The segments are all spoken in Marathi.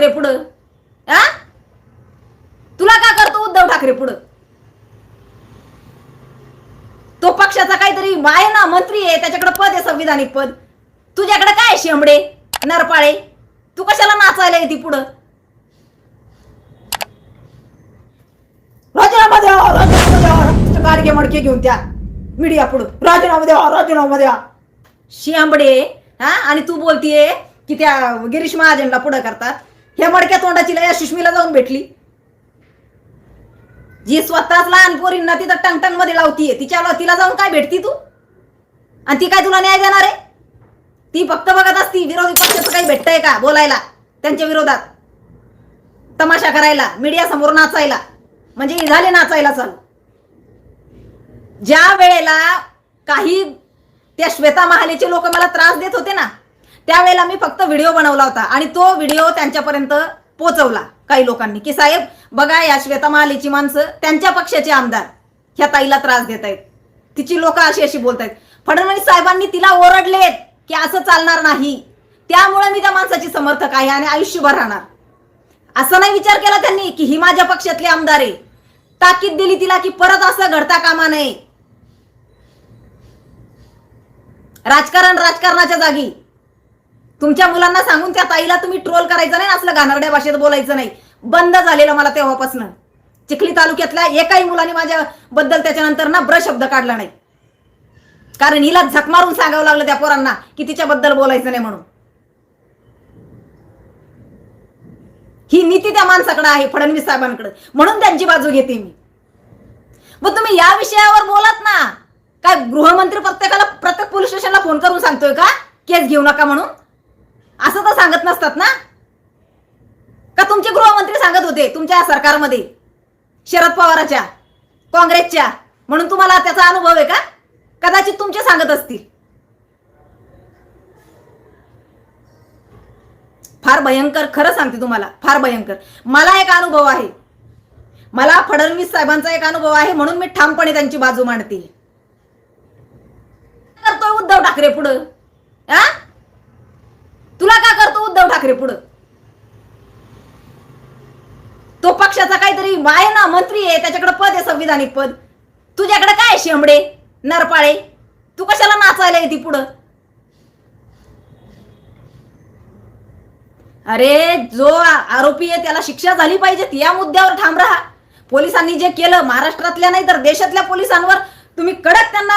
ठाकरे पुढं? हा, तुला का करतो उद्धव ठाकरे पुढं? तो पक्षाचा काहीतरी आहे ना, मंत्री आहे, त्याच्याकडे पद आहे, संविधानिक पद. तुझ्याकडे काय शेंबडे नरपाळे? तू कशाला नाचायला येते पुढं? राजीनामा द्या, राजीनामा द्या, गाडगे मडके घेऊन त्या मीडिया पुढं राजीनामा द्या, राजीनामा द्या, शेंबडे. हा, आणि तू बोलतीये की त्या गिरीश महाजनला पुढं करतात. ह्या मडक्या तोंडाची या सुष्मीला जाऊन भेटली, जी स्वतःच लहान पोरींना तिथं टंगटंग मध्ये लावतीये, तिला जाऊन काय भेटती तू? आणि ती काय तुला न्याय देणार आहे? ती फक्त बघत असती विरोधी पक्षाचं काही भेटतंय का बोलायला, त्यांच्या विरोधात तमाशा करायला, मीडिया समोर नाचायला. म्हणजे झाले नाचायला चालू. ज्या वेळेला काही त्या श्वेता महालेचे लोक मला त्रास देत होते ना, त्यावेळेला मी फक्त व्हिडिओ बनवला होता आणि तो व्हिडिओ त्यांच्यापर्यंत पोहोचवला काही लोकांनी की साहेब बघा, या श्वेता महालेची माणसं त्यांच्या पक्षाचे आमदार ह्या ताईला त्रास देत आहेत, तिची लोक अशी अशी बोलतायत. फडणवीस साहेबांनी तिला ओरडलेत की असं चालणार नाही, त्यामुळे मी त्या माणसाची समर्थक आहे आणि आयुष्यभर राहणार. असं नाही विचार केला त्यांनी की ही माझ्या पक्षातली आमदार आहे. ताकीद दिली तिला की परत असं घडता कामा नये. राजकारणाच्या जागी तुमच्या मुलांना सांगून त्या ताईला तुम्ही ट्रोल करायचं नाही, असलं घाणेरड्या भाषेत बोलायचं नाही. बंद झालेलं मला तेव्हापासून. चिखली तालुक्यातल्या एकाही मुलाने माझ्या बद्दल त्याच्यानंतर ना शब्द काढला नाही, कारण हिला झक मारून सांगावं लागलं त्या पोरांना की तिच्याबद्दल बोलायचं नाही म्हणून. ही नीती त्या माणसाकडे आहे, फडणवीस साहेबांकडे, म्हणून त्यांची बाजू घेते मी. मग तुम्ही या विषयावर बोलात ना. काय गृहमंत्री प्रत्येक पोलीस स्टेशनला फोन करून सांगतोय का केस घेऊ नका म्हणून? असं तर सांगत नसतात ना. का तुमचे गृहमंत्री सांगत होते तुमच्या सरकारमध्ये शरद पवाराच्या, काँग्रेसच्या, म्हणून तुम्हाला त्याचा अनुभव आहे का? कदाचित तुमचे सांगत असतील. फार भयंकर, खरं सांगते तुम्हाला, फार भयंकर. मला एक अनुभव आहे, मला फडणवीस साहेबांचा एक अनुभव आहे, म्हणून मी ठामपणे त्यांची बाजू मांडते. करतोय उद्धव ठाकरे पुढं? हा, तुला का करतो उद्धव ठाकरे पुढं? तो पक्षाचा काहीतरी आहे ना, मंत्री आहे, त्याच्याकडे पद आहे, संविधानिक पद. तुझ्याकडे काय शेंबडे नरपाळे? तू कशाला नाचायला येते पुढं? अरे जो आरोपी आहे त्याला शिक्षा झाली पाहिजे, या मुद्द्यावर ठाम राहा. पोलिसांनी जे केलं महाराष्ट्रातल्या नाही तर देशातल्या पोलिसांवर तुम्ही कडक त्यांना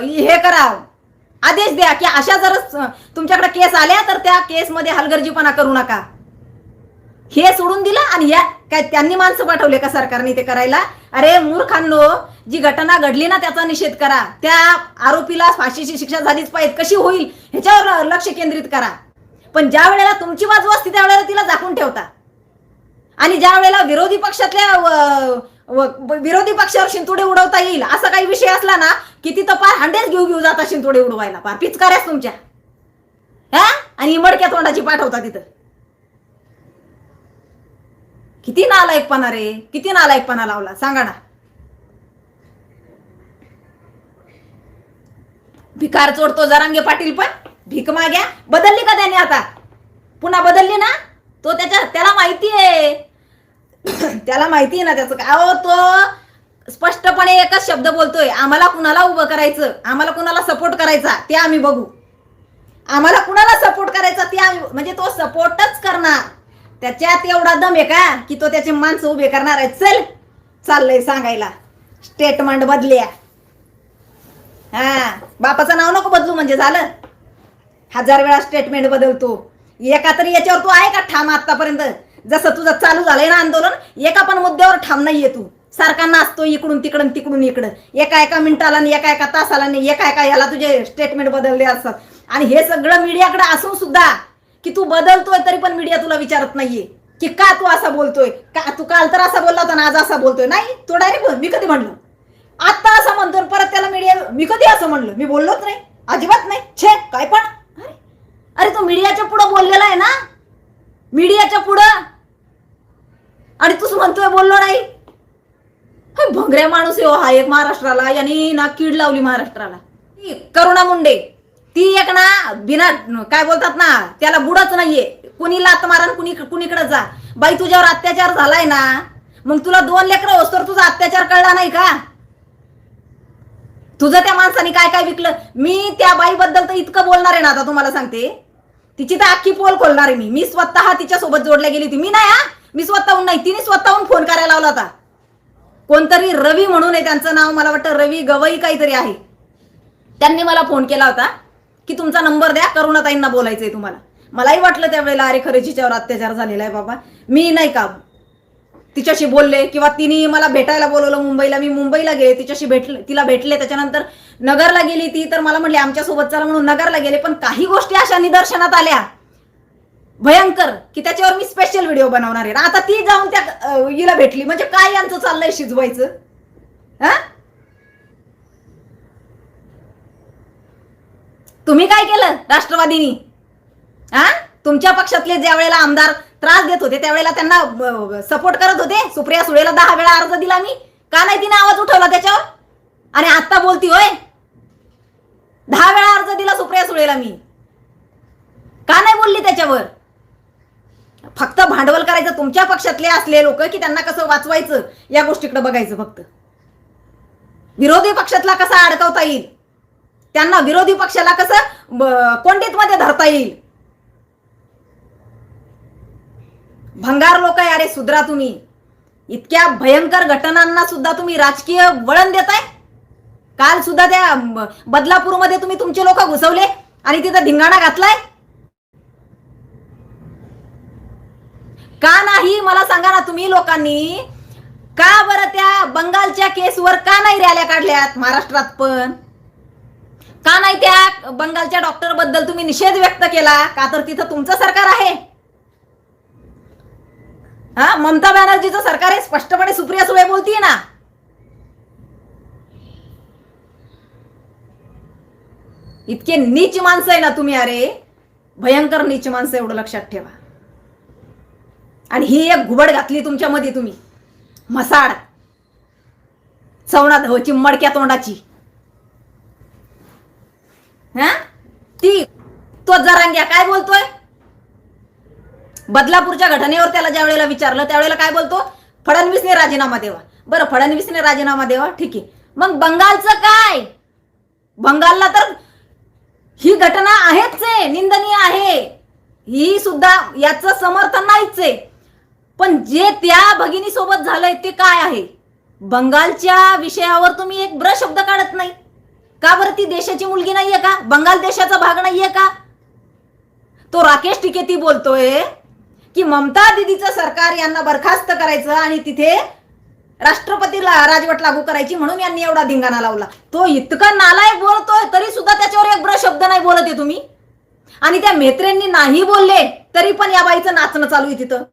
हे करा, आदेश द्या की अशा जर तुमच्याकडे केस आल्या तर त्या केसमध्ये हलगर्जीपणा करू नका. हे सोडून दिलं आणि या काय त्यांनी माणसं पाठवले का सरकारने ते करायला? अरे मूर्खांनो, जी घटना घडली ना त्याचा निषेध करा. त्या आरोपीला फाशीची शिक्षा झालीच पाहिजे, कशी होईल ह्याच्यावर लक्ष केंद्रित करा. पण ज्या वेळेला तुमची बाजू असते त्यावेळेला तिला झाकून ठेवता, आणि ज्या वेळेला विरोधी पक्षावर शिंतोडे उडवता येईल असा काही विषय असला ना की तिथं पार हंडेच घेऊ जाता शिंतोडे उडवायला, पार पिचकाऱ्याच तुमच्या. हा, आणि मडक्या तोंडाची पाठवता तिथं. किती नालायकपणा रे, किती नालायकपणा लावला सांगा ना. भिकार चोरतो जरांगे पाटील, पण भीक माग्या बदलली का त्याने? आता पुन्हा बदलली ना. तो त्याला माहिती आहे, त्याला माहिती आहे ना त्याचं काय. अहो तो स्पष्टपणे एकच शब्द बोलतोय, आम्हाला कुणाला उभं करायचं, आम्हाला कुणाला सपोर्ट करायचा ते आम्ही बघू. आम्हाला कुणाला सपोर्ट करायचा ते आम्ही, म्हणजे तो सपोर्टच करणार. त्याच्यात एवढा दम आहे का की तो त्याचे माणसं उभे करणार आहे? चाललंय सांगायला स्टेटमेंट बदल्या. हा, बापाचं नाव नको बदलू म्हणजे झालं. 1000 वेळा स्टेटमेंट बदलतो. एका तरी याच्यावर तू आहे का ठाम? आतापर्यंत जसं तुझं चालू झालंय ना आंदोलन, एका पण मुद्द्यावर ठाम नाहीये तू. सारखा असतो इकडून तिकडून तिकडून इकडं, एका मिनिटाला नाही, एका तासाला नाही, एका याला तुझे स्टेटमेंट बदलले असतात. आणि हे सगळं मीडियाकडे असून सुद्धा की तू बदलतोय तरी पण मीडिया तुला विचारत नाहीये की का तू असा बोलतोय, का तू काल तर असा बोलला होता ना आज असा बोलतोय. नाही, तो डायरेक्ट मी कधी म्हणलो, आता असं म्हणतो परत त्याला मीडिया, मी कधी असं म्हणलं? मी बोललोच नाही, अजिबात नाही. छे काय पण. अरे तो मीडियाच्या पुढं बोललेला आहे ना, मीडियाच्या पुढं, आणि तूच म्हणतोय बोललो नाही. भंगऱ्या माणूस आहे हा एक महाराष्ट्राला, यांनी ना कीड लावली महाराष्ट्राला. करुणा मुंडे ती एक ना बिना काय बोलतात ना त्याला बुडच नाहीये, कुणी लात मारण कुणीकडे जा. बाई तुझ्यावर अत्याचार झालाय ना, मग तुला 2 लेकरं होस तर तुझा अत्याचार कळला नाही का? तुझं त्या माणसाने काय काय विकलं. मी त्या बाईबद्दल तर इतकं बोलणार आहे ना, आता तुम्हाला सांगते. तिची तर अख्खी पोल खोलणार आहे मी स्वतः तिच्या सोबत जोडल्या गेली होती. मी नाही मी स्वतःहून नाही, तिने स्वतःहून फोन करायला लावला होता. कोणतरी रवी म्हणून आहे त्यांचं नाव, मला वाटतं रवी गवई काहीतरी आहे. त्यांनी मला फोन केला होता की तुमचा नंबर द्या, करुणाताईंना बोलायचंय तुम्हाला. मलाही वाटलं त्यावेळेला अरे खरंच हिच्यावर अत्याचार झालेला आहे बाबा. मी नाही का तिच्याशी बोलले, किंवा तिने मला भेटायला बोलवलं मुंबईला. मी मुंबईला गेले, तिला भेटले. त्याच्यानंतर नगरला गेली ती, तर मला म्हटली आमच्या सोबत चला म्हणून नगरला गेले. पण काही गोष्टी अशा निदर्शनात आल्या भयंकर की त्याच्यावर मी स्पेशल व्हिडिओ बनवणार आहे. आता ती जाऊन त्या हिला भेटली, म्हणजे काय यांचं चाललंय शिजवायचं. हा, तुम्ही काय केलं राष्ट्रवादीनी? हा, तुमच्या पक्षातले ज्या वेळेला आमदार त्रास देत होते त्यावेळेला त्यांना सपोर्ट करत होते. सुप्रिया सुळेला 10 वेळा अर्ज दिला मी, का नाही तिने आवाज उठवला त्याच्यावर? आणि आता बोलती होय, 10 वेळा अर्ज दिला सुप्रिया सुळेला मी, का नाही बोलली त्याच्यावर? फक्त भांडवल करायचं तुमच्या पक्षातले असले लोक की त्यांना कसं वाचवायचं या गोष्टीकडे बघायचं. फक्त विरोधी पक्षातला कसा अडकवता येईल, त्यांना विरोधी पक्षाला कसं कोंडीत मध्ये धरता येईल. भंगार लोक आहे. अरे सुधरा तुम्ही. इतक्या भयंकर घटनांना सुद्धा तुम्ही राजकीय वळण देताय. काल सुद्धा त्या बदलापूरमध्ये तुम्ही तुमचे लोक घुसवले आणि तिथं धिंगाणा घातलाय. का नाही मला सांगा ना तुम्ही लोकांनी, का बरं त्या बंगालच्या केसवर का नाही रॅल्या काढल्यात महाराष्ट्रात? पण का नाही त्या बंगालच्या डॉक्टर बद्दल तुम्ही निषेध व्यक्त केला? का तर तिथं तुमचं सरकार आहे. हा, ममता बॅनर्जीचं सरकार आहे, स्पष्टपणे सुप्रिया सुळे बोलतीये ना. इतके नीच माणसं आहे ना तुम्ही, अरे भयंकर नीच माणसं, एवढं लक्षात ठेवा. आणि ही एक घुबड घातली तुमच्या मध्ये तुम्ही, मसाड चवणा धवची मडक्या तोंडाची. हा, ती तो जरांग्या काय बोलतोय बदलापूरच्या घटनेवर? त्याला ज्या वेळेला विचारलं त्यावेळेला काय बोलतो? फडणवीसने राजीनामा द्यावा. बरं, फडणवीसने राजीनामा द्यावा, ठीक आहे. मग बंगालचं काय? बंगालला तर ही घटना आहेच आहे, निंदनीय आहे, ही सुद्धा याचं समर्थन नाहीच आहे. पण जे त्या भगिनी सोबत झालंय ते काय आहे? बंगालच्या विषयावर तुम्ही एक ब्र शब्द काढत नाही का बरं? ती देशाची मुलगी नाहीये का? बंगाल देशाचा भाग नाहीये का? तो राकेश टिकेती बोलतोय की ममता दीदीचं सरकार यांना बरखास्त करायचं आणि तिथे राष्ट्रपतीला राजवट लागू करायची, म्हणून यांनी एवढा धिंगाणा लावला. तो इतका नालायक बोलतोय तरी सुद्धा त्याच्यावर एक ब्र शब्द नाही बोलत आहे तुम्ही. आणि त्या मेत्रेंनी नाही बोलले तरी पण या बाईचं नाचणं चालू आहे तिथं.